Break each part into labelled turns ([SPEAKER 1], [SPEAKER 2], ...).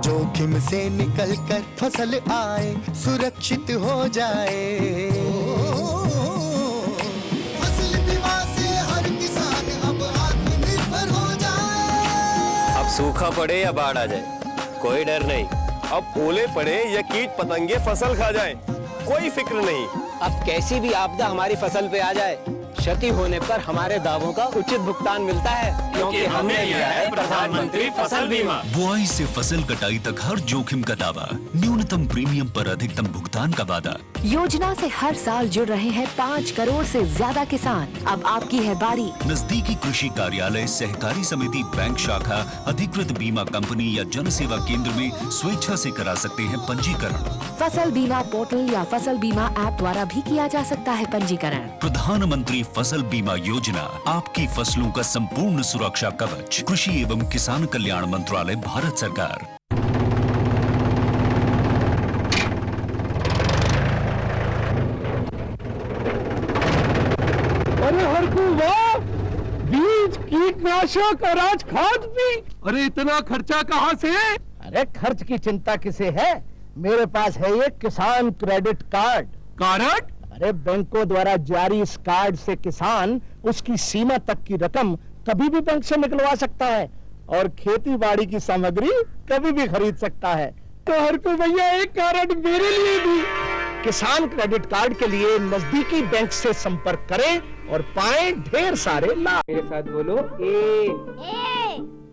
[SPEAKER 1] जोखिम से निकल कर फसल आए, सुरक्षित हो जाए। फसल बीमा से हर किसान अब आत्मनिर्भर हो जाए।
[SPEAKER 2] अब सूखा पड़े या बाढ़ आ जाए, कोई डर नहीं।
[SPEAKER 3] अब ओले पड़े या कीट पतंगे फसल खा जाए, कोई फिक्र नहीं।
[SPEAKER 4] अब कैसी भी आपदा हमारी फसल पे आ जाए, क्षति होने पर हमारे दावों का उचित भुगतान मिलता है, क्योंकि हमने लिया है प्रधानमंत्री फसल बीमा।
[SPEAKER 5] बुआई से फसल कटाई तक हर जोखिम का दावा, न्यूनतम प्रीमियम पर अधिकतम भुगतान का वादा।
[SPEAKER 6] योजना से हर साल जुड़ रहे हैं 5 करोड़ से ज्यादा किसान। अब आपकी है बारी।
[SPEAKER 5] नजदीकी कृषि कार्यालय, सहकारी समिति, बैंक शाखा, अधिकृत बीमा कंपनी या जन सेवा केंद्र में स्वेच्छा से करा सकते हैं पंजीकरण।
[SPEAKER 6] फसल बीमा पोर्टल या फसल बीमा ऐप द्वारा भी किया जा सकता है पंजीकरण।
[SPEAKER 5] प्रधानमंत्री फसल बीमा योजना, आपकी फसलों का संपूर्ण सुरक्षा कवच। कृषि एवं किसान कल्याण मंत्रालय, भारत सरकार।
[SPEAKER 7] अरे हरकू वाह, बीज, कीटनाशक, अनाज, खाद भी। अरे इतना खर्चा कहाँ से?
[SPEAKER 8] अरे खर्च की चिंता किसे है, मेरे पास है ये किसान क्रेडिट कार्ड।
[SPEAKER 7] कार्ड?
[SPEAKER 8] अरे बैंकों द्वारा जारी इस कार्ड से किसान उसकी सीमा तक की रकम कभी भी बैंक से निकलवा सकता है और खेती बाड़ी की सामग्री कभी भी खरीद सकता है।
[SPEAKER 7] तो हरकू भैया एक कार्ड मेरे लिए भी।
[SPEAKER 8] किसान क्रेडिट कार्ड के लिए नजदीकी बैंक से संपर्क करें और पाएं ढेर सारे लाभ।
[SPEAKER 4] मेरे साथ बोलो ए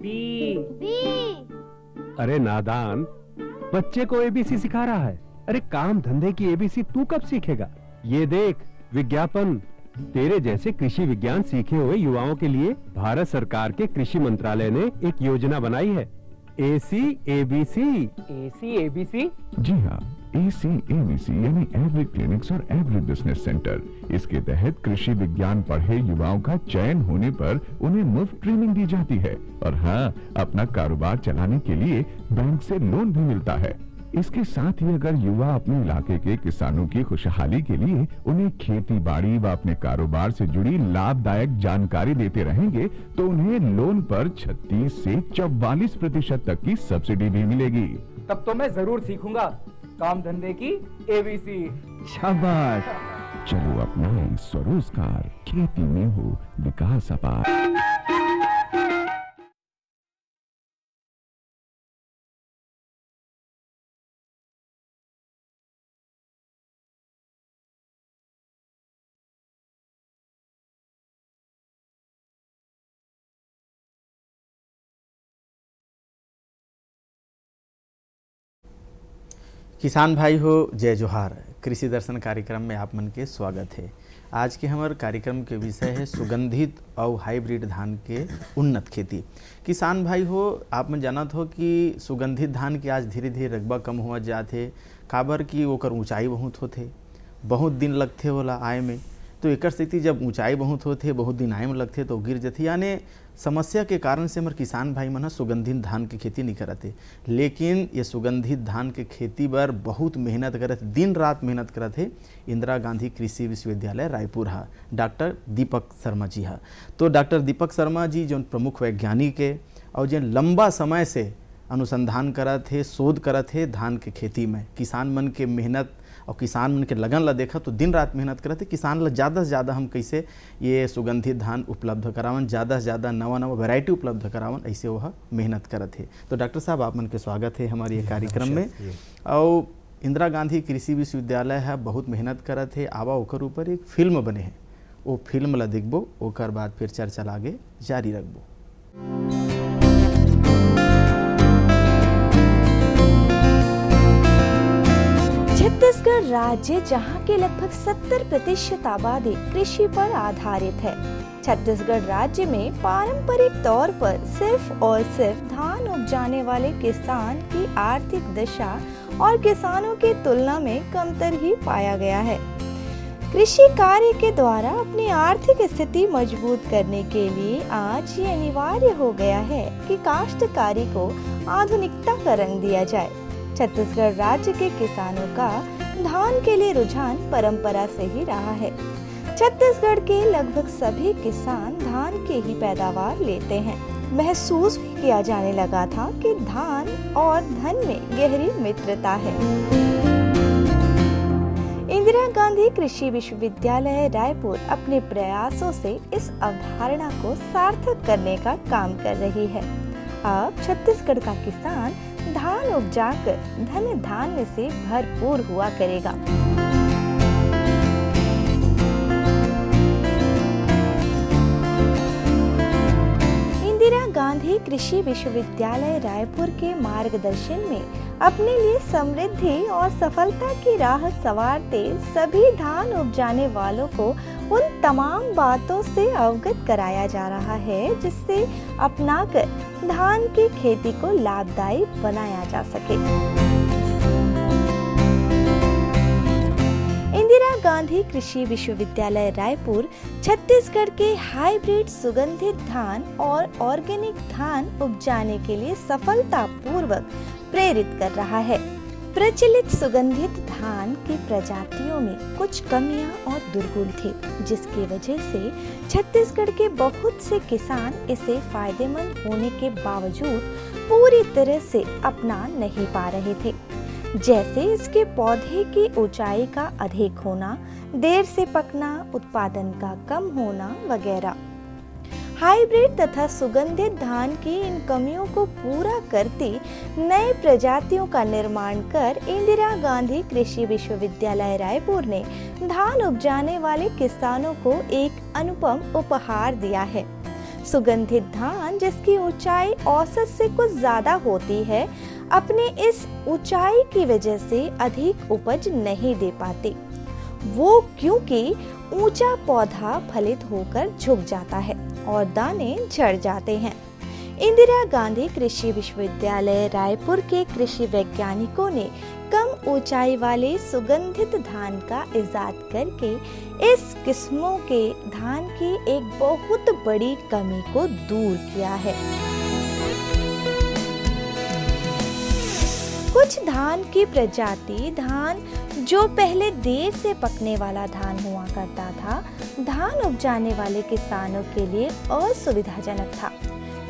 [SPEAKER 4] बी।
[SPEAKER 7] अरे नादान, बच्चे को एबीसी सिखा रहा है। अरे काम धंधे की एबीसी तू कब सीखेगा? ये देख विज्ञापन, तेरे जैसे कृषि विज्ञान सीखे हुए युवाओं के लिए भारत सरकार के कृषि मंत्रालय ने एक योजना बनाई है, एसी एबीसी।
[SPEAKER 9] जी हाँ, ACABC यानी एग्री क्लिनिक्स और एग्री बिजनेस सेंटर। इसके तहत कृषि विज्ञान पढ़े युवाओं का चयन होने पर उन्हें मुफ्त ट्रेनिंग दी जाती है और हाँ, अपना कारोबार चलाने के लिए बैंक से लोन भी मिलता है। इसके साथ ही अगर युवा अपने इलाके के किसानों की खुशहाली के लिए उन्हें खेती बाड़ी व अपने कारोबार से जुड़ी लाभदायक जानकारी देते रहेंगे तो उन्हें लोन पर 36 से 44% तक की सब्सिडी भी मिलेगी।
[SPEAKER 4] तब तो मैं जरूर सीखूंगा काम धंधे की एबीसी।
[SPEAKER 9] शाबाश, चलो अपनाएं स्वरोजगार, खेती में हो विकास अपार।
[SPEAKER 10] किसान भाई हो, जय जोहार। कृषि दर्शन कार्यक्रम में आप मन के स्वागत है। आज के हमारे कार्यक्रम के विषय है सुगंधित और हाइब्रिड धान के उन्नत खेती। किसान भाई हो, आप मन जानत हो कि सुगंधित धान के आज धीरे धीरे रकबा कम हुआ जाते, काबर की ओकर ऊंचाई बहुत होते, बहुत दिन लगते होला आए में। तो एक स्थिति जब ऊंचाई बहुत होते, बहुत दिन आए में लगते तो गिर जाती, यानी समस्या के कारण से हमारे किसान भाई मन सुगंधित धान की खेती नहीं करते। लेकिन ये सुगंधित धान के खेती पर बहुत मेहनत करते, दिन रात मेहनत करते इंदिरा गांधी कृषि विश्वविद्यालय रायपुर हा डॉक्टर दीपक शर्मा जी हा। तो डॉक्टर दीपक शर्मा जी जो प्रमुख वैज्ञानिक है और जो लंबा समय से अनुसंधान करत है, शोध करत है धान के खेती में, किसान मन के मेहनत और किसान मन के लगन ला देखा तो दिन रात मेहनत करते, किसान ला ज़्यादा से ज़्यादा हम कैसे ये सुगंधित धान उपलब्ध करावन, ज़्यादा से ज़्यादा नवा नवा वैरायटी उपलब्ध करावन, ऐसे वह मेहनत करत है। तो डॉक्टर साहब, आप मन के स्वागत है हमारे ये कार्यक्रम में। और इंदिरा गांधी कृषि विश्वविद्यालय है, बहुत मेहनत करत है, आवा ओकर ऊपर एक फिल्म बने हैं, वो फिल्म ला देखबो, ओकर बाद फिर चर्चा आगे जारी रखबो।
[SPEAKER 11] छत्तीसगढ़ राज्य, जहां के लगभग 70% आबादी कृषि पर आधारित है। छत्तीसगढ़ राज्य में पारंपरिक तौर पर सिर्फ और सिर्फ धान उपजाने वाले किसान की आर्थिक दशा और किसानों की तुलना में कमतर ही पाया गया है। कृषि कार्य के द्वारा अपनी आर्थिक स्थिति मजबूत करने के लिए आज ये अनिवार्य हो गया है कि काश्तकारी को आधुनिकता का रंग दिया जाए। छत्तीसगढ़ राज्य के किसानों का धान के लिए रुझान परंपरा से ही रहा है। छत्तीसगढ़ के लगभग सभी किसान धान के ही पैदावार लेते हैं। महसूस भी किया जाने लगा था कि धान और धन में गहरी मित्रता है। इंदिरा गांधी कृषि विश्वविद्यालय रायपुर अपने प्रयासों से इस अवधारणा को सार्थक करने का काम कर रही है। अब छत्तीसगढ़ का किसान धान उपजाकर धन धान्य से भरपूर हुआ करेगा। इंदिरा गांधी कृषि विश्वविद्यालय रायपुर के मार्गदर्शन में अपने लिए समृद्धि और सफलता की राह संवारते सभी धान उपजाने वालों को उन तमाम बातों से अवगत कराया जा रहा है जिससे अपनाकर धान की खेती को लाभदायी बनाया जा सके। इंदिरा गांधी कृषि विश्वविद्यालय रायपुर छत्तीसगढ़ के हाइब्रिड सुगंधित धान और ऑर्गेनिक धान उपजाने के लिए सफलतापूर्वक प्रेरित कर रहा है। प्रचलित सुगंधित धान की प्रजातियों में कुछ कमियां और दुर्गुण थी, जिसकी वजह से छत्तीसगढ़ के बहुत से किसान इसे फायदेमंद होने के बावजूद पूरी तरह से अपना नहीं पा रहे थे। जैसे इसके पौधे की ऊंचाई का अधिक होना, देर से पकना, उत्पादन का कम होना वगैरह। हाइब्रिड तथा सुगंधित धान की इन कमियों को पूरा करती नए प्रजातियों का निर्माण कर इंदिरा गांधी कृषि विश्वविद्यालय रायपुर ने धान उपजाने वाले किसानों को एक अनुपम उपहार दिया है। सुगंधित धान जिसकी ऊंचाई औसत से कुछ ज्यादा होती है, अपने इस ऊंचाई की वजह से अधिक उपज नहीं दे पाते, वो क्योंकि ऊंचा पौधा फलित होकर झुक जाता है और दाने झड़ जाते हैं। इंदिरा गांधी कृषि विश्वविद्यालय रायपुर के कृषि वैज्ञानिकों ने कम ऊंचाई वाले सुगंधित धान का इजाद करके इस किस्मों के धान की एक बहुत बड़ी कमी को दूर किया है। कुछ धान की प्रजाति धान जो पहले देर से पकने वाला धान हुआ करता था, धान उपजाने वाले किसानों के लिए असुविधाजनक था,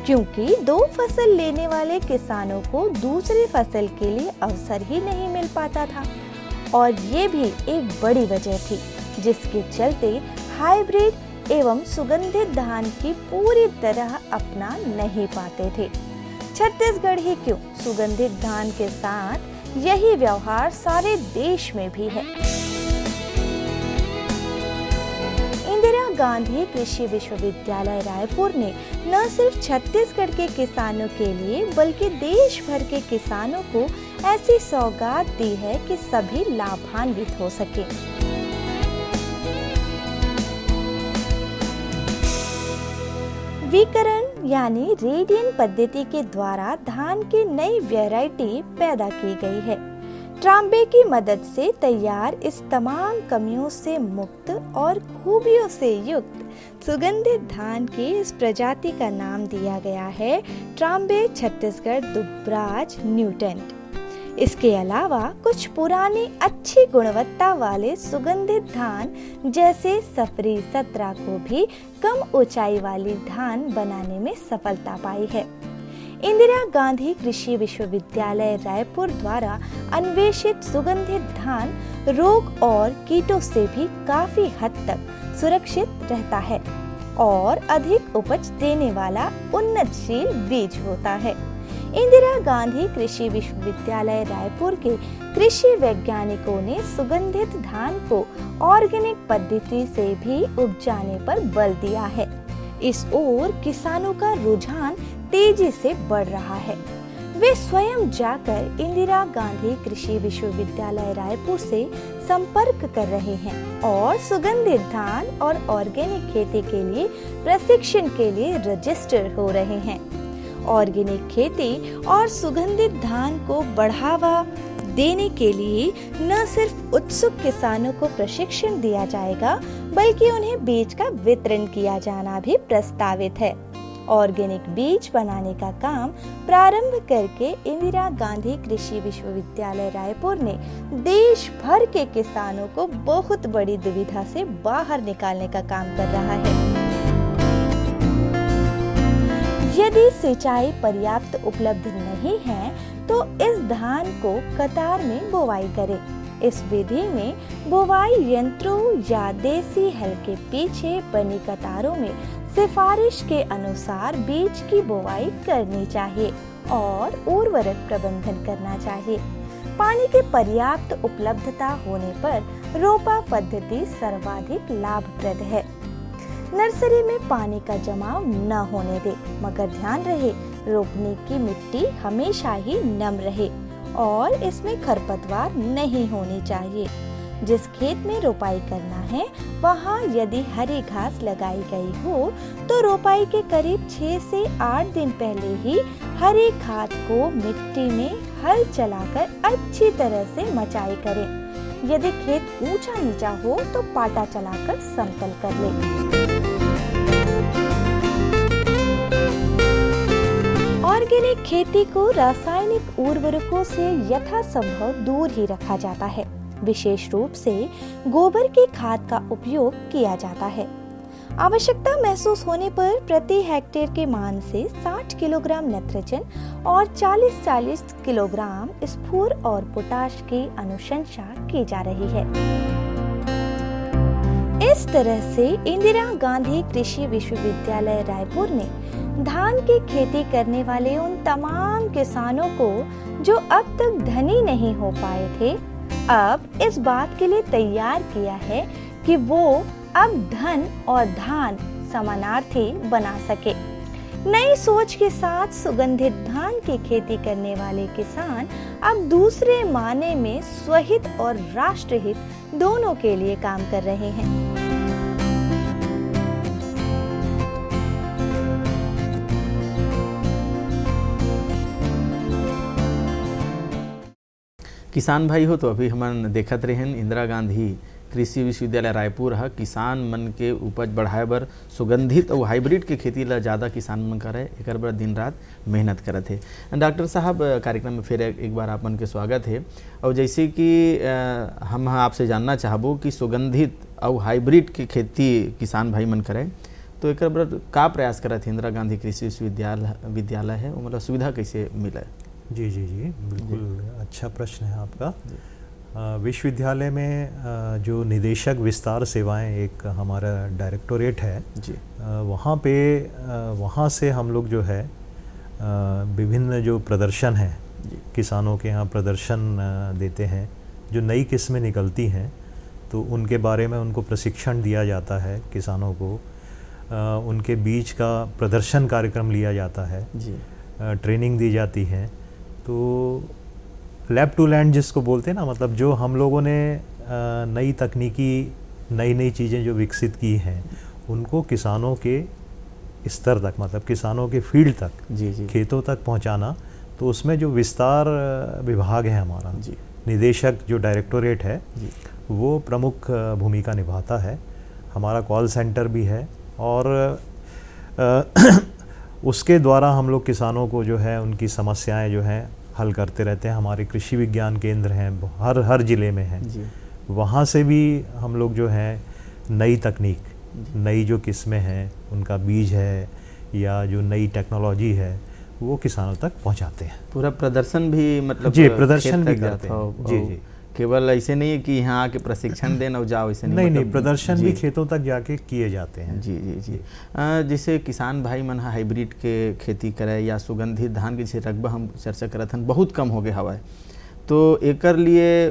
[SPEAKER 11] क्योंकि दो फसल लेने वाले किसानों को दूसरी फसल के लिए अवसर ही नहीं मिल पाता था। और ये भी एक बड़ी वजह थी जिसके चलते हाइब्रिड एवं सुगंधित धान की पूरी तरह अपना नहीं पाते थे। छत्तीसगढ़ ही क्यों, सुगंधित धान के साथ यही व्यवहार सारे देश में भी है। इंदिरा गांधी कृषि विश्वविद्यालय रायपुर ने न सिर्फ छत्तीसगढ़ के किसानों के लिए बल्कि देश भर के किसानों को ऐसी सौगात दी है कि सभी लाभान्वित हो सके। विकरण यानी रेडियन पद्धति के द्वारा धान की नई वैरायटी पैदा की गई है। ट्राम्बे की मदद से तैयार इस तमाम कमियों से मुक्त और खूबियों से युक्त सुगंधित धान की इस प्रजाति का नाम दिया गया है ट्राम्बे छत्तीसगढ़ दुबराज न्यूटेंट। इसके अलावा कुछ पुराने अच्छी गुणवत्ता वाले सुगंधित धान जैसे सफरी 17 को भी कम ऊंचाई वाली धान बनाने में सफलता पाई है। इंदिरा गांधी कृषि विश्वविद्यालय रायपुर द्वारा अन्वेषित सुगंधित धान रोग और कीटों से भी काफी हद तक सुरक्षित रहता है और अधिक उपज देने वाला उन्नतशील बीज होता है। इंदिरा गांधी कृषि विश्वविद्यालय रायपुर के कृषि वैज्ञानिकों ने सुगंधित धान को ऑर्गेनिक पद्धति से भी उपजाने पर बल दिया है। इस ओर किसानों का रुझान तेजी से बढ़ रहा है। वे स्वयं जाकर इंदिरा गांधी कृषि विश्वविद्यालय रायपुर से संपर्क कर रहे हैं और सुगंधित धान और ऑर्गेनिक खेती के लिए प्रशिक्षण के लिए रजिस्टर हो रहे हैं। ऑर्गेनिक खेती और सुगंधित धान को बढ़ावा देने के लिए न सिर्फ उत्सुक किसानों को प्रशिक्षण दिया जाएगा, बल्कि उन्हें बीज का वितरण किया जाना भी प्रस्तावित है। ऑर्गेनिक बीज बनाने का काम प्रारंभ करके इंदिरा गांधी कृषि विश्वविद्यालय रायपुर ने देश भर के किसानों को बहुत बड़ी दुविधा से बाहर निकालने का काम कर रहा है। यदि सिंचाई पर्याप्त उपलब्ध नहीं है तो इस धान को कतार में बुवाई करें। इस विधि में बुवाई यंत्रों या देसी हल के पीछे बनी कतारों में सिफारिश के अनुसार बीज की बुवाई करनी चाहिए और उर्वरक प्रबंधन करना चाहिए। पानी की पर्याप्त उपलब्धता होने पर रोपा पद्धति सर्वाधिक लाभप्रद है। नर्सरी में पानी का जमाव न होने दे, मगर ध्यान रहे रोपने की मिट्टी हमेशा ही नम रहे और इसमें खरपतवार नहीं होनी चाहिए। जिस खेत में रोपाई करना है वहाँ यदि हरी घास लगाई गई हो तो रोपाई के करीब 6 से 8 दिन पहले ही हरी खाद को मिट्टी में हल चलाकर अच्छी तरह से मचाई करें। यदि खेत ऊंचा नीचा हो तो पाटा चलाकर समतल कर ले। ऑर्गेनिक खेती को रासायनिक उर्वरकों से यथासंभव दूर ही रखा जाता है। विशेष रूप से गोबर की खाद का उपयोग किया जाता है। आवश्यकता महसूस होने पर प्रति हेक्टेयर के मान से 60 किलोग्राम नाइट्रोजन और 40-40 किलोग्राम स्फूर और पोटाश की अनुशंसा की जा रही है। इस तरह से इंदिरा गांधी कृषि विश्वविद्यालय रायपुर ने धान की खेती करने वाले उन तमाम किसानों को जो अब तक धनी नहीं हो पाए थे, अब इस बात के लिए तैयार किया है कि वो अब धन और धान समानार्थी बना सके। नई सोच के साथ सुगंधित धान की खेती करने वाले किसान अब दूसरे माने में स्वहित और राष्ट्रहित दोनों के लिए काम कर रहे हैं।
[SPEAKER 10] किसान भाई हो तो अभी हमन देखत रहें इंदिरा गांधी कृषि विश्वविद्यालय रायपुर ह किसान मन के उपज बढ़ाए बर सुगंधित और हाइब्रिड के खेती ला ज़्यादा किसान मन करे एकर बर दिन रात मेहनत करत है। डॉक्टर साहब, कार्यक्रम में फिर एक बार आप मन के स्वागत है। और जैसे कि हम आपसे जानना चाहबो कि सुगंधित और हाइब्रिड के खेती किसान भाई मन करे तो एकर बर का प्रयास करत है इंदिरा गांधी कृषि विश्वविद्यालय है, वो मतलब सुविधा कैसे मिले?
[SPEAKER 12] जी जी जी बिल्कुल अच्छा प्रश्न है आपका। विश्वविद्यालय में जो निदेशक विस्तार सेवाएं एक हमारा डायरेक्टोरेट है जी, वहाँ से हम लोग जो है विभिन्न जो प्रदर्शन है किसानों के यहाँ प्रदर्शन देते हैं। जो नई किस्में निकलती हैं तो उनके बारे में उनको प्रशिक्षण दिया जाता है किसानों को। उनके बीज का प्रदर्शन कार्यक्रम लिया जाता है जी, ट्रेनिंग दी जाती है। तो लैब टू लैंड जिसको बोलते हैं ना, मतलब जो हम लोगों ने नई तकनीकी नई चीज़ें जो विकसित की हैं उनको किसानों के स्तर तक, मतलब किसानों के फील्ड तक जी जी खेतों तक पहुंचाना। तो उसमें जो विस्तार विभाग है हमारा जी, निदेशक जो डायरेक्टोरेट है जी, वो प्रमुख भूमिका निभाता है। हमारा कॉल सेंटर भी है और उसके द्वारा हम लोग किसानों को जो है उनकी समस्याएं जो हैं हल करते रहते हैं। हमारे कृषि विज्ञान केंद्र हैं हर ज़िले में हैं, वहाँ से भी हम लोग जो है नई तकनीक, नई जो किस्में हैं उनका बीज है या जो नई टेक्नोलॉजी है वो किसानों तक पहुँचाते हैं।
[SPEAKER 10] पूरा प्रदर्शन भी मतलब
[SPEAKER 12] जी प्रदर्शन भी करते हैं जी जी,
[SPEAKER 10] केवल ऐसे नहीं है कि यहाँ आके प्रशिक्षण देना जाओ, ऐसे नहीं,
[SPEAKER 12] नहीं प्रदर्शन भी खेतों तक जाके किए जाते हैं।
[SPEAKER 10] जी जी जी जैसे किसान भाई मन हाइब्रिड के खेती करे या सुगंधित धान के जैसे रकबा हम चर्चा करत हन बहुत कम हो गए हवा, तो एकर लिए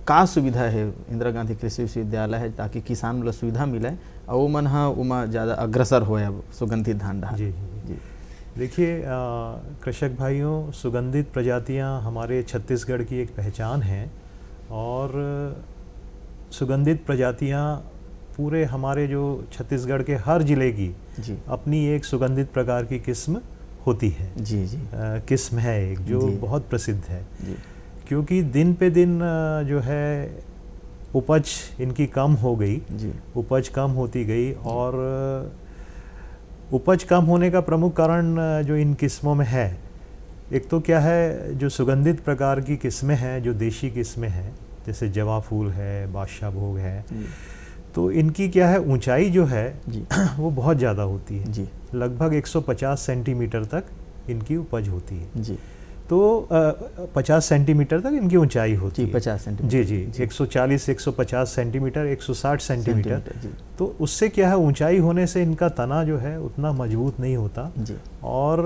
[SPEAKER 10] का सुविधा है इंदिरा गांधी कृषि विश्वविद्यालय है ताकि किसान मतलब सुविधा मिले और वो मन उमा ज़्यादा अग्रसर हो सुगंधित धान डाल?
[SPEAKER 12] जी जी देखिए कृषक भाइयों, सुगंधित प्रजातियाँ हमारे छत्तीसगढ़ की एक पहचान है और सुगंधित प्रजातियाँ पूरे हमारे जो छत्तीसगढ़ के हर ज़िले की जी अपनी एक सुगंधित प्रकार की किस्म होती है जी जी किस्म है एक जो बहुत प्रसिद्ध है जी, क्योंकि दिन पे दिन जो है उपज इनकी कम हो गई जी, उपज कम होती गई और उपज कम होने का प्रमुख कारण जो इन किस्मों में है, एक तो क्या है जो सुगंधित प्रकार की किस्में हैं जो देशी किस्में हैं जैसे जवा फूल है, बादशाह भोग है, तो इनकी क्या है, ऊंचाई जो है
[SPEAKER 10] जी
[SPEAKER 12] वो बहुत ज़्यादा होती है
[SPEAKER 10] जी
[SPEAKER 12] लगभग 150 सेंटीमीटर तक इनकी उपज होती है।
[SPEAKER 10] जी
[SPEAKER 12] तो 50 सेंटीमीटर तक इनकी ऊंचाई होती
[SPEAKER 10] जी
[SPEAKER 12] है।
[SPEAKER 10] 50 सेंटीमीटर
[SPEAKER 12] जी जी 140 150 सेंटीमीटर 160 सेंटीमीटर।
[SPEAKER 10] जी
[SPEAKER 12] तो उससे क्या है, ऊंचाई होने से इनका तना जो है उतना मजबूत नहीं होता
[SPEAKER 10] जी
[SPEAKER 12] और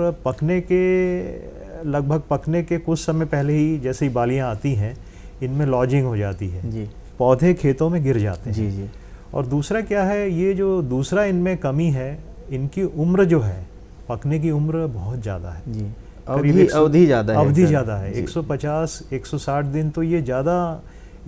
[SPEAKER 12] लगभग पकने के कुछ समय पहले ही जैसे ही बालियाँ आती हैं इनमें लॉजिंग हो जाती है,
[SPEAKER 10] जी
[SPEAKER 12] पौधे खेतों में गिर जाते हैं।
[SPEAKER 10] जी जी
[SPEAKER 12] और दूसरा क्या है, ये जो दूसरा इनमें कमी है, इनकी उम्र जो है, पकने की उम्र बहुत ज़्यादा है
[SPEAKER 10] जी
[SPEAKER 12] करीब
[SPEAKER 10] अवधि ज़्यादा है।
[SPEAKER 12] अवधि ज़्यादा है,
[SPEAKER 10] जी।
[SPEAKER 12] 150 160 दिन। तो ये ज़्यादा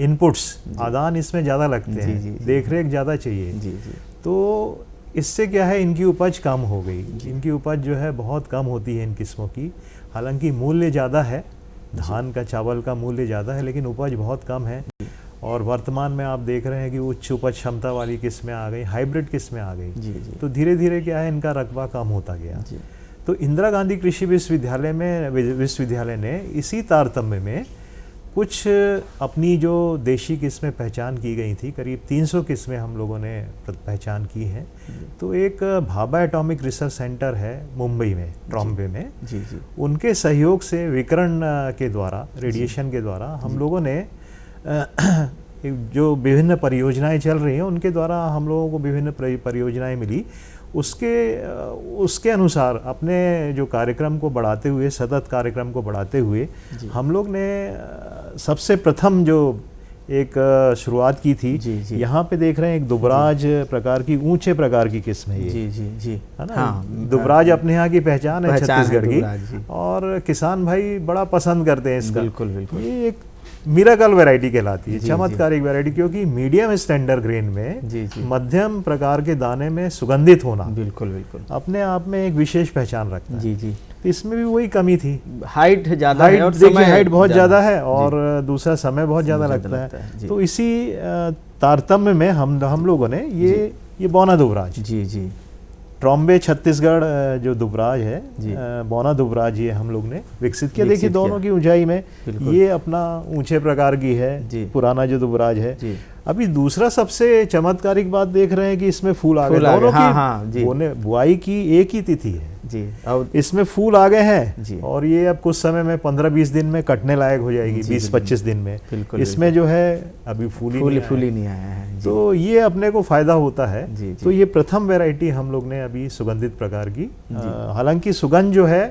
[SPEAKER 12] इनपुट्स आदान इसमें ज़्यादा लगते
[SPEAKER 10] जी,
[SPEAKER 12] हैं,
[SPEAKER 10] जी, जी।
[SPEAKER 12] देख रेख ज़्यादा चाहिए।
[SPEAKER 10] जी जी
[SPEAKER 12] तो इससे क्या है, इनकी उपज कम हो गई। इनकी उपज जो है बहुत कम होती है इन किस्मों की। हालांकि मूल्य ज़्यादा है, धान का चावल का मूल्य ज़्यादा है, लेकिन उपज बहुत कम है। और वर्तमान में आप देख रहे हैं कि उच्च उपज क्षमता वाली किस्में आ गई, हाइब्रिड किस्में आ गई।
[SPEAKER 10] जी जी
[SPEAKER 12] तो धीरे धीरे क्या है, इनका रकबा कम होता गया।
[SPEAKER 10] जी
[SPEAKER 12] तो इंदिरा गांधी कृषि विश्वविद्यालय ने इसी तारतम्य में कुछ अपनी जो देशी किस्में पहचान की गई थी, करीब 300 किस्में हम लोगों ने पहचान की हैं। तो एक भाभा एटॉमिक रिसर्च सेंटर है मुंबई में, ट्रॉम्बे में,
[SPEAKER 10] जी जी
[SPEAKER 12] उनके सहयोग से विकिरण के द्वारा, रेडिएशन के द्वारा हम लोगों ने जो विभिन्न परियोजनाएं चल रही हैं उनके द्वारा हम लोगों को विभिन्न परियोजनाएं मिली। उसके अनुसार अपने जो कार्यक्रम को बढ़ाते हुए, सतत कार्यक्रम को बढ़ाते हुए, हम लोग ने सबसे प्रथम जो एक शुरुआत की थी,
[SPEAKER 10] जी, जी।
[SPEAKER 12] यहाँ पे देख रहे हैं एक दुबराज प्रकार की, ऊंचे प्रकार की किस्म है ये,
[SPEAKER 10] जी जी जी
[SPEAKER 12] है ना।
[SPEAKER 10] हाँ,
[SPEAKER 12] दुबराज अपने यहाँ की पहचान है छत्तीसगढ़
[SPEAKER 10] दुबराज जी।
[SPEAKER 12] की, और किसान भाई बड़ा पसंद करते हैं इसका।
[SPEAKER 10] बिल्कुल बिल्कुल
[SPEAKER 12] ये एक मिराकल वैरायटी कहलाती है,
[SPEAKER 10] जी,
[SPEAKER 12] चमत्कारिक वैरायटी, क्योंकि मीडियम स्टैंडर्ड ग्रेन में
[SPEAKER 10] जी, जी।
[SPEAKER 12] मध्यम प्रकार के दाने में सुगंधित होना
[SPEAKER 10] बिल्कुल बिल्कुल
[SPEAKER 12] अपने आप में एक विशेष पहचान रखता है।
[SPEAKER 10] जी जी
[SPEAKER 12] तो इसमें भी वही कमी थी,
[SPEAKER 10] हाइट ज़्यादा है और
[SPEAKER 12] देखिए
[SPEAKER 10] समय
[SPEAKER 12] हाइट बहुत ज़्यादा है
[SPEAKER 10] जी।
[SPEAKER 12] और दूसरा समय बहुत ज़्यादा
[SPEAKER 10] समय
[SPEAKER 12] लगता
[SPEAKER 10] लगता है, जी।
[SPEAKER 12] है। तो इसी तारतम्य में हम लोगों ने ये बौना दुबराज,
[SPEAKER 10] जी जी
[SPEAKER 12] ट्रॉम्बे छत्तीसगढ़ जो दुबराज है,
[SPEAKER 10] जी।
[SPEAKER 12] बौना दुबराज, ये हम लोग ने विकसित किया।
[SPEAKER 10] विकसित
[SPEAKER 12] देखिए दोनों
[SPEAKER 10] किया।
[SPEAKER 12] की ऊंचाई में
[SPEAKER 10] बिल्कुल।
[SPEAKER 12] ये अपना ऊंचे प्रकार की है,
[SPEAKER 10] जी।
[SPEAKER 12] पुराना जो दुबराज है।
[SPEAKER 10] जी।
[SPEAKER 12] अभी दूसरा सबसे चमत्कारिक बात देख रहे हैं कि इसमें फूल आ गए,
[SPEAKER 10] फूल आ गए,
[SPEAKER 12] दोनों
[SPEAKER 10] हाँ,
[SPEAKER 12] की
[SPEAKER 10] हाँ, जी।
[SPEAKER 12] बुआई की एक ही तिथि है
[SPEAKER 10] जी अब
[SPEAKER 12] इसमें फूल आ गए हैं।
[SPEAKER 10] जी।
[SPEAKER 12] और ये अब कुछ समय में 15-20 दिन में कटने लायक हो जाएगी,
[SPEAKER 10] जी,
[SPEAKER 12] 20-25 दिन में।
[SPEAKER 10] बिल्कुल,
[SPEAKER 12] इसमें जो है अभी फूल ही
[SPEAKER 10] नहीं आया है जी।
[SPEAKER 12] तो ये अपने को फायदा होता है।
[SPEAKER 10] जी, जी।
[SPEAKER 12] तो ये प्रथम वैरायटी हम लोग ने अभी सुगंधित प्रकार की, हालांकि सुगंध जो है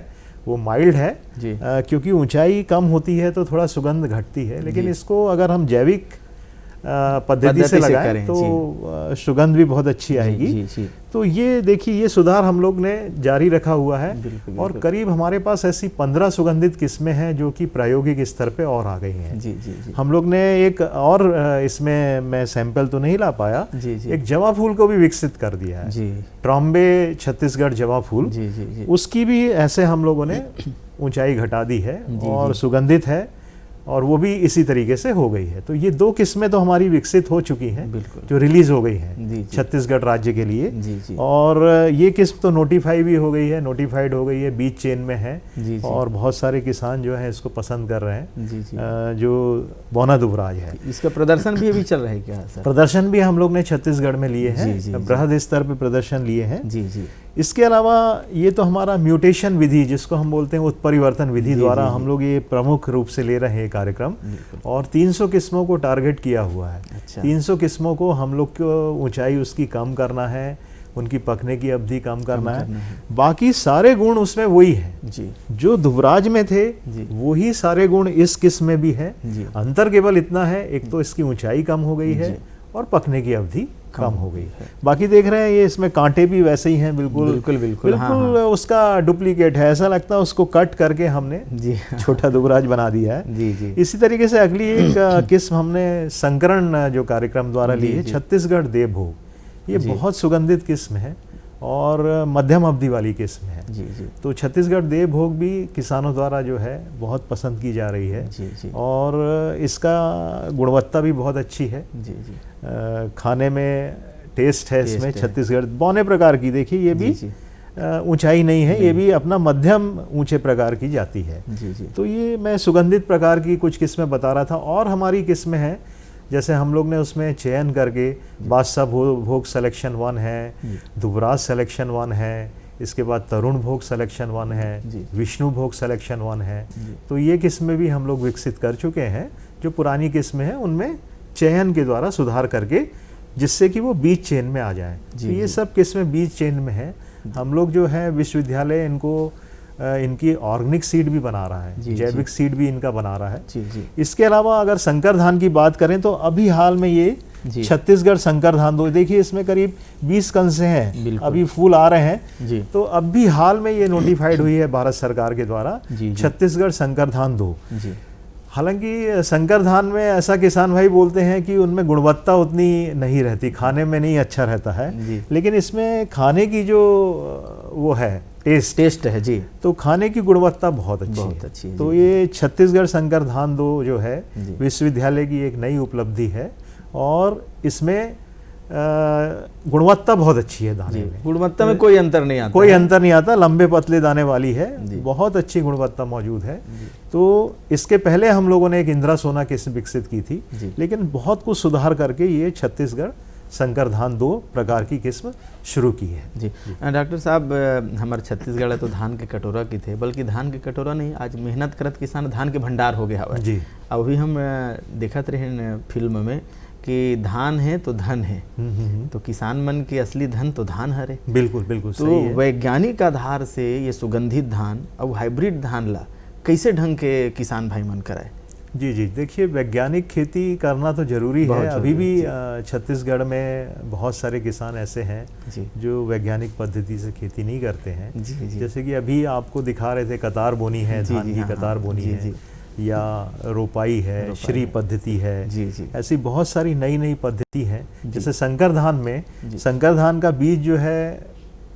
[SPEAKER 12] वो माइल्ड है,
[SPEAKER 10] जी।
[SPEAKER 12] क्योंकि ऊंचाई कम होती है तो थोड़ा सुगंध घटती है, लेकिन
[SPEAKER 10] जी।
[SPEAKER 12] इसको अगर हम जैविक पद्धति से लगाएं
[SPEAKER 10] करें,
[SPEAKER 12] तो सुगंध भी बहुत अच्छी आएगी।
[SPEAKER 10] जी, जी।
[SPEAKER 12] तो ये देखिए, ये सुधार हम लोग ने जारी रखा हुआ है।
[SPEAKER 10] बिल्कुल,
[SPEAKER 12] और
[SPEAKER 10] बिल्कुल।
[SPEAKER 12] करीब हमारे पास ऐसी 15 सुगंधित किस्में हैं जो कि प्रायोगिक स्तर पे और आ गई हैं।
[SPEAKER 10] जी जी जी
[SPEAKER 12] हम लोग ने एक और इसमें मैं सैंपल तो नहीं ला पाया,
[SPEAKER 10] जी, जी।
[SPEAKER 12] एक जवा फूल को भी विकसित कर दिया है,
[SPEAKER 10] जी
[SPEAKER 12] ट्रॉम्बे छत्तीसगढ़ जवा फूल।
[SPEAKER 10] जी जी जी
[SPEAKER 12] उसकी भी ऐसे हम लोगों ने ऊंचाई घटा दी है
[SPEAKER 10] जी,
[SPEAKER 12] और
[SPEAKER 10] जी।
[SPEAKER 12] सुगंधित है, और वो भी इसी तरीके से हो गई है। तो ये 2 किस्में तो हमारी विकसित हो चुकी हैं,
[SPEAKER 10] बिल्कुल।
[SPEAKER 12] जो रिलीज हो गई हैं
[SPEAKER 10] जी, जी।
[SPEAKER 12] छत्तीसगढ़ राज्य के लिए।
[SPEAKER 10] जी, जी।
[SPEAKER 12] और ये किस्म तो नोटिफाई भी हो गई है, नोटिफाइड हो गई है, बीज चेन में है।
[SPEAKER 10] जी, जी।
[SPEAKER 12] और बहुत सारे किसान जो है इसको पसंद कर रहे हैं।
[SPEAKER 10] जी, जी।
[SPEAKER 12] जो बौना दुबराज है,
[SPEAKER 10] इसका प्रदर्शन भी अभी चल रहा है क्या सर?
[SPEAKER 12] प्रदर्शन भी हम लोग ने छत्तीसगढ़ में लिए हैं,
[SPEAKER 10] जी, जी, जी।
[SPEAKER 12] बृहद स्तर पे प्रदर्शन लिए हैं।
[SPEAKER 10] जी जी
[SPEAKER 12] इसके अलावा ये तो हमारा म्यूटेशन विधि, जिसको हम बोलते हैं उत्परिवर्तन विधि,
[SPEAKER 10] जी,
[SPEAKER 12] द्वारा
[SPEAKER 10] जी, जी।
[SPEAKER 12] हम लोग ये प्रमुख रूप से ले रहे हैं ये कार्यक्रम। और 300 किस्मों को टारगेट किया हुआ है।
[SPEAKER 10] अच्छा।
[SPEAKER 12] 300 किस्मों को हम लोग को ऊंचाई उसकी कम करना है, उनकी पकने की अवधि कम करना है। बाकी सारे गुण उसमें वही हैं
[SPEAKER 10] जी,
[SPEAKER 12] जो दुबराज में थे,
[SPEAKER 10] जी।
[SPEAKER 12] वही सारे गुण इस किस्म में भी है।
[SPEAKER 10] जी।
[SPEAKER 12] अंतर केवल इतना है, एक तो इसकी ऊंचाई कम हो गई है
[SPEAKER 10] जी।
[SPEAKER 12] और पकने की अवधि कम हो गई है। बाकी देख रहे हैं ये इसमें कांटे भी वैसे ही हैं, बिल्कुल
[SPEAKER 10] बिल्कुल बिल्कुल हाँ,
[SPEAKER 12] बिल्कुल
[SPEAKER 10] हाँ।
[SPEAKER 12] उसका डुप्लीकेट है, ऐसा लगता है उसको कट करके हमने
[SPEAKER 10] जी
[SPEAKER 12] छोटा दुबराज बना दिया है।
[SPEAKER 10] जी जी
[SPEAKER 12] इसी तरीके से अगली एक किस्म हमने संकरण जो कार्यक्रम द्वारा ली है,
[SPEAKER 10] जी।
[SPEAKER 12] छत्तीसगढ़ देवभोग। ये
[SPEAKER 10] जी।
[SPEAKER 12] बहुत सुगंधित किस्म है और मध्यम अवधि वाली किस्म है।
[SPEAKER 10] जी जी
[SPEAKER 12] तो छत्तीसगढ़ देवभोग भी किसानों द्वारा जो है बहुत पसंद की जा रही है।
[SPEAKER 10] जी जी
[SPEAKER 12] और इसका गुणवत्ता भी बहुत अच्छी है।
[SPEAKER 10] जी जी
[SPEAKER 12] खाने में टेस्ट है इसमें।
[SPEAKER 10] टेस्ट है।
[SPEAKER 12] छत्तीसगढ़ बौने प्रकार की, देखिए ये भी
[SPEAKER 10] जी, जी।
[SPEAKER 12] ऊंचाई नहीं है, ये भी अपना मध्यम ऊंचे प्रकार की जाती है।
[SPEAKER 10] जी जी
[SPEAKER 12] तो ये मैं सुगंधित प्रकार की कुछ किस्में बता रहा था। और हमारी किस्में हैं जैसे हम लोग ने उसमें चयन करके बादशाह भोग सिलेक्शन 1 है, दुबराज सिलेक्शन 1 है, इसके बाद तरुण भोग सिलेक्शन 1 है, विष्णु भोग सिलेक्शन 1 है। तो ये किस्में भी हम लोग विकसित कर चुके हैं। जो पुरानी किस्में हैं उनमें चयन के द्वारा सुधार करके, जिससे कि वो बीज चेन में आ जाए। तो ये सब किस्में बीज चेन में है। हम लोग जो है विश्वविद्यालय इनको इनकी ऑर्गेनिक सीड भी बना रहा है, जैविक सीड भी इनका बना रहा है। इसके अलावा अगर संकर धान की बात करें तो अभी हाल में ये छत्तीसगढ़ संकर धान 2, देखिए इसमें करीब 20 कंसे हैं, अभी फूल आ रहे हैं। तो अब भी हाल में ये नोटिफाइड हुई है भारत सरकार के द्वारा, छत्तीसगढ़ संकर धान 2। हालांकि संकर धान में ऐसा किसान भाई बोलते हैं कि उनमें गुणवत्ता उतनी नहीं रहती, खाने में नहीं अच्छा रहता है, लेकिन इसमें खाने की जो वो है टेस्ट है जी, तो खाने की गुणवत्ता बहुत अच्छी है। तो ये छत्तीसगढ़ संकर धान 2 जो है विश्वविद्यालय की एक नई उपलब्धि है, और इसमें गुणवत्ता बहुत अच्छी है दाने में।
[SPEAKER 10] गुणवत्ता में कोई अंतर नहीं आता,
[SPEAKER 12] कोई अंतर नहीं आता, लंबे पतले दाने वाली है, बहुत अच्छी गुणवत्ता मौजूद है। तो इसके पहले हम लोगों ने एक इंदिरा सोना किस्म विकसित की थी, लेकिन बहुत कुछ सुधार करके ये छत्तीसगढ़ संकर धान 2 प्रकार की किस्म शुरू की है।
[SPEAKER 10] जी डॉक्टर साहब, हमारे छत्तीसगढ़ तो धान के कटोरा की थे, बल्कि धान के कटोरा नहीं, आज मेहनत करत किसान धान के भंडार हो गया है जी। अभी हम देखत रहे फिल्म में कि धान है तो धन है, तो किसान मन के असली धन तो धान हरे।
[SPEAKER 12] बिल्कुल बिल्कुल
[SPEAKER 10] तो सही है। वैज्ञानिक आधार से ये सुगंधित धान और हाइब्रिड धान ला कैसे ढंग के किसान भाई मन कराए?
[SPEAKER 12] जी, देखिए वैज्ञानिक खेती करना तो जरूरी है। अभी भी छत्तीसगढ़ में बहुत सारे किसान ऐसे हैं जो वैज्ञानिक पद्धति से खेती नहीं करते हैं। जैसे कि अभी आपको दिखा रहे थे, कतार बोनी है, धान की कतार बोनी है, या रोपाई है, श्री पद्धति है, ऐसी बहुत सारी नई पद्धति है। जैसे संकर धान में, संकर धान का बीज जो है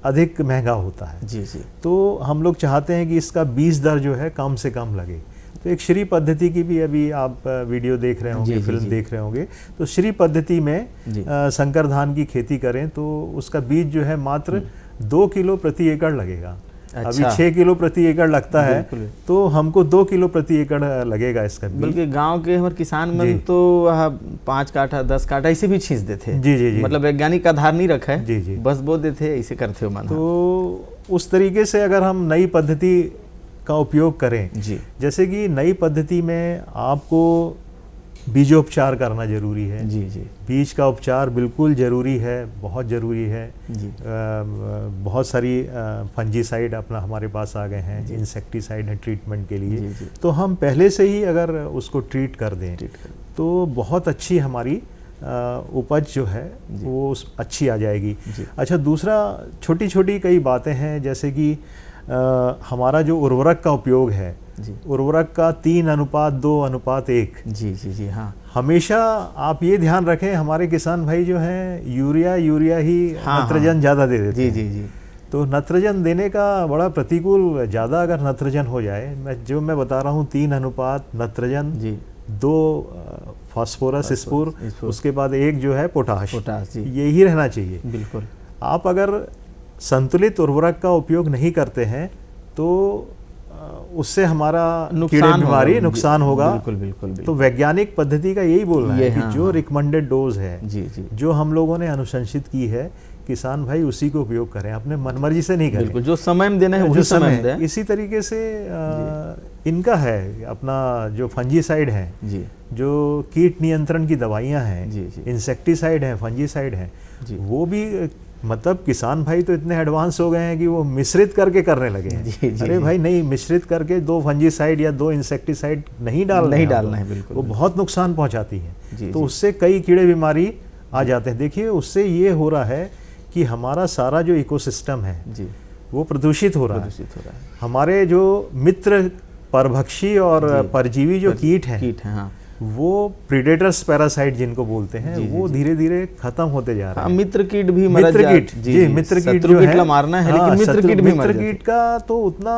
[SPEAKER 12] अधिक महंगा होता है, तो हम लोग चाहते हैं कि इसका बीज दर जो है कम से कम लगे। तो एक श्री पद्धति की भी अभी आप वीडियो देख रहे होंगे, फिल्म देख रहे होंगे, तो श्री पद्धति में संकर धान की खेती करें तो उसका बीज जो है मात्र 2 किलो प्रति एकड़ लगेगा। अच्छा। अभी 6 किलो प्रति एकड़ लगता है, तो हमको 2 किलो प्रति एकड़ लगेगा इसका बीज।
[SPEAKER 10] बल्कि गांव के हमारे किसान मन तो 5 काठा 10 काठा ऐसे भी छींच देते।
[SPEAKER 12] जी,
[SPEAKER 10] मतलब वैज्ञानिक आधार नहीं रखा है, जी, बस बो देते, ऐसे करते हो मन।
[SPEAKER 12] तो उस तरीके से अगर हम नई पद्धति का उपयोग करें, जैसे कि नई पद्धति में आपको बीजोपचार करना जरूरी है। बीज का उपचार बिल्कुल जरूरी है, बहुत जरूरी है। बहुत सारी फंजीसाइड अपना हमारे पास आ गए हैं, इंसेक्टिसाइड है ट्रीटमेंट के लिए। तो हम पहले से ही अगर उसको ट्रीट कर दें तो बहुत अच्छी हमारी उपज जो है वो अच्छी आ जाएगी। अच्छा, दूसरा छोटी छोटी कई बातें हैं, जैसे कि हमारा जो उर्वरक का उपयोग है, उर्वरक का 3:2:1।
[SPEAKER 10] जी हाँ।
[SPEAKER 12] हमेशा आप ये ध्यान रखें, हमारे किसान भाई जो हैं यूरिया ही नत्रजन ज़्यादा दे देते हैं। जी। तो नत्रजन देने का बड़ा प्रतिकूल, ज़्यादा अगर नत्रजन हो जाए, मैं बता रहा हूँ 3:1 नत्रजन, 2 फास्फोरस स्पूर, उसके बाद 1 जो है पोटाश, यही रहना चाहिए। बिल्कुल। आप अगर संतुलित उर्वरक का उपयोग नहीं करते हैं तो उससे हमारा कीड़े बीमारी नुकसान होगा। बिल्कुल। तो वैज्ञानिक पद्धति का यही बोलना है कि जो रिकमेंडेड डोज है, जो हम लोगों ने अनुशंसित की है, किसान भाई उसी को उपयोग करें, अपने मनमर्जी से नहीं करें।
[SPEAKER 10] जो समय में देना है वही समय दें।
[SPEAKER 12] इसी तरीके से इनका है अपना जो फंजीसाइड है, जो कीट नियंत्रण की दवाइयाँ हैं, इंसेक्टिसाइड हैं, फंजीसाइड हैं, वो भी मतलब किसान भाई तो इतने एडवांस हो गए हैं कि वो मिश्रित करके करने लगे हैं। अरे भाई नहीं, मिश्रित करके 2 फंजीसाइड या 2 इंसेक्टिसाइड नहीं डालना है, बिल्कुल। वो बहुत नुकसान पहुंचाती है। तो उससे कई कीड़े बीमारी आ जाते हैं। देखिए, उससे ये हो रहा है कि हमारा सारा जो इकोसिस्टम है वो प्रदूषित हो रहा है। हमारे जो मित्र परभक्षी और परजीवी जो कीट हैं, वो प्रीडेटर्स पैरासाइट जिनको बोलते हैं, वो धीरे धीरे खत्म होते जा रहे हैं।
[SPEAKER 10] मित्र कीट भी
[SPEAKER 12] मित्र कीट जो है
[SPEAKER 10] मारना है, लेकिन
[SPEAKER 12] मित्र कीट का तो उतना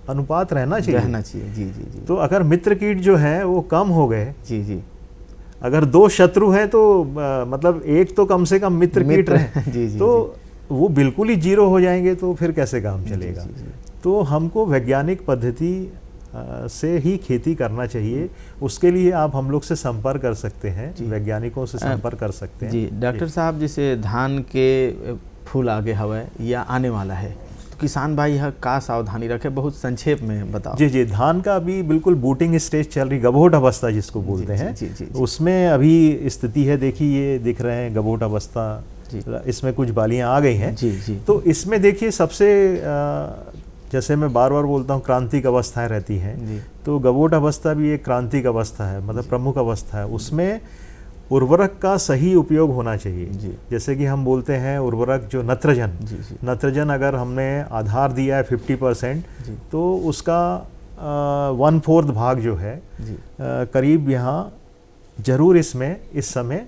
[SPEAKER 12] अनुपात रहना चाहिए। जी। तो अगर मित्र कीट जो है वो कम हो गए, अगर 2 शत्रु हैं तो मतलब एक तो कम से कम मित्र कीट रहे, तो वो बिल्कुल ही 0 हो जाएंगे, तो फिर कैसे काम चलेगा। तो हमको वैज्ञानिक पद्धति से ही खेती करना चाहिए। उसके लिए आप हम लोग से संपर्क कर सकते हैं, वैज्ञानिकों से संपर्क कर सकते हैं।
[SPEAKER 10] जी डॉक्टर साहब, जैसे धान के फूल आगे हवा या आने वाला है, तो किसान भाई यह का सावधानी रखे, बहुत संक्षेप में बताओ।
[SPEAKER 12] जी जी, धान का अभी बिल्कुल बूटिंग स्टेज चल रही, गभोट अवस्था जिसको बोलते हैं, उसमें अभी स्थिति है। देखिए ये दिख रहे हैं गभोट अवस्था, इसमें कुछ बालियां आ गई हैं। तो इसमें देखिए सबसे जैसे मैं बार बार बोलता हूँ क्रांतिक अवस्थाएं रहती हैं, तो गभोट अवस्था भी एक क्रांतिक अवस्था है, मतलब प्रमुख अवस्था है। उसमें उर्वरक का सही उपयोग होना चाहिए। जैसे कि हम बोलते हैं उर्वरक जो नत्रजन अगर हमने आधार दिया है 50%, तो उसका 1/4 भाग जो है करीब यहाँ जरूर इसमें इस समय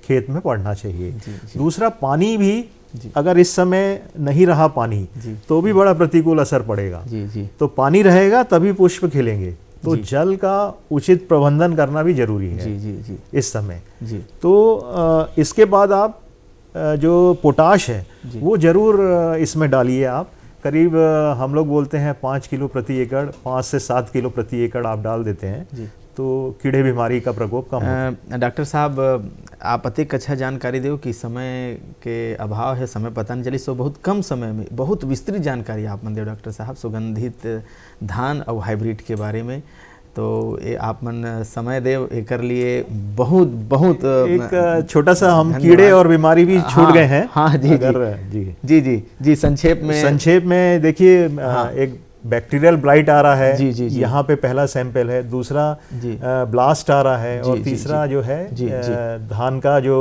[SPEAKER 12] खेत में पड़ना चाहिए। दूसरा, पानी भी अगर इस समय नहीं रहा पानी, तो भी बड़ा प्रतिकूल असर पड़ेगा। तो पानी रहेगा तभी पुष्प खिलेंगे, तो जल का उचित प्रबंधन करना भी जरूरी है इस समय। तो इसके बाद आप जो पोटाश है वो जरूर इसमें डालिए। आप करीब हम लोग बोलते हैं 5 किलो प्रति एकड़, 5 से 7 किलो प्रति एकड़ आप डाल देते हैं, तो कीड़े बीमारी का प्रकोप कम होता है।
[SPEAKER 10] डॉक्टर साहब, आप अतिक अच्छा जानकारी दो कि समय के अभाव है, समय पता नहीं चली, सो बहुत कम समय में बहुत विस्तृत जानकारी आप मन दे डॉक्टर साहब सुगंधित धान और हाइब्रिड के बारे में। तो ये आप मन समय देव एक लिए बहुत बहुत
[SPEAKER 12] एक छोटा सा हम कीड़े और बीमारी भी छूट गए हैं।
[SPEAKER 10] हाँ जी जी, संक्षेप में
[SPEAKER 12] देखिए एक बैक्टीरियल ब्लाइट आ रहा है, यहाँ पे पहला सैंपल है, दूसरा ब्लास्ट आ रहा है, और तीसरा जो है धान का जो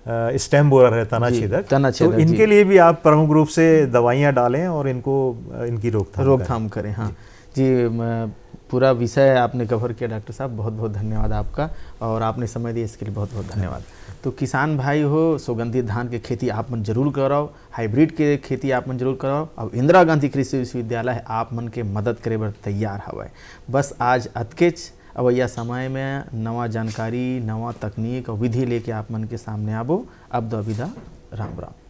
[SPEAKER 12] स्टेम बोरर है, तना छेदक। तो इनके लिए भी आप प्रमुख रूप से दवाइयाँ डालें और इनकी रोकथाम
[SPEAKER 10] करें। हाँ जी, पूरा विषय आपने कवर किया डॉक्टर साहब, बहुत बहुत धन्यवाद आपका, और आपने समय दिया इसके लिए बहुत बहुत धन्यवाद। तो किसान भाई हो, सुगंधित धान के खेती आप मन जरूर कराओ, हाइब्रिड के खेती आप मन जरूर कराओ, और इंदिरा गांधी कृषि विश्वविद्यालय आप मन के मदद करे बर तैयार हवा। बस आज अतकेच अवैया समय में नवा जानकारी, नवा तकनीक और विधि लेके आप मन के सामने आबो। अब दो विदा, राम राम।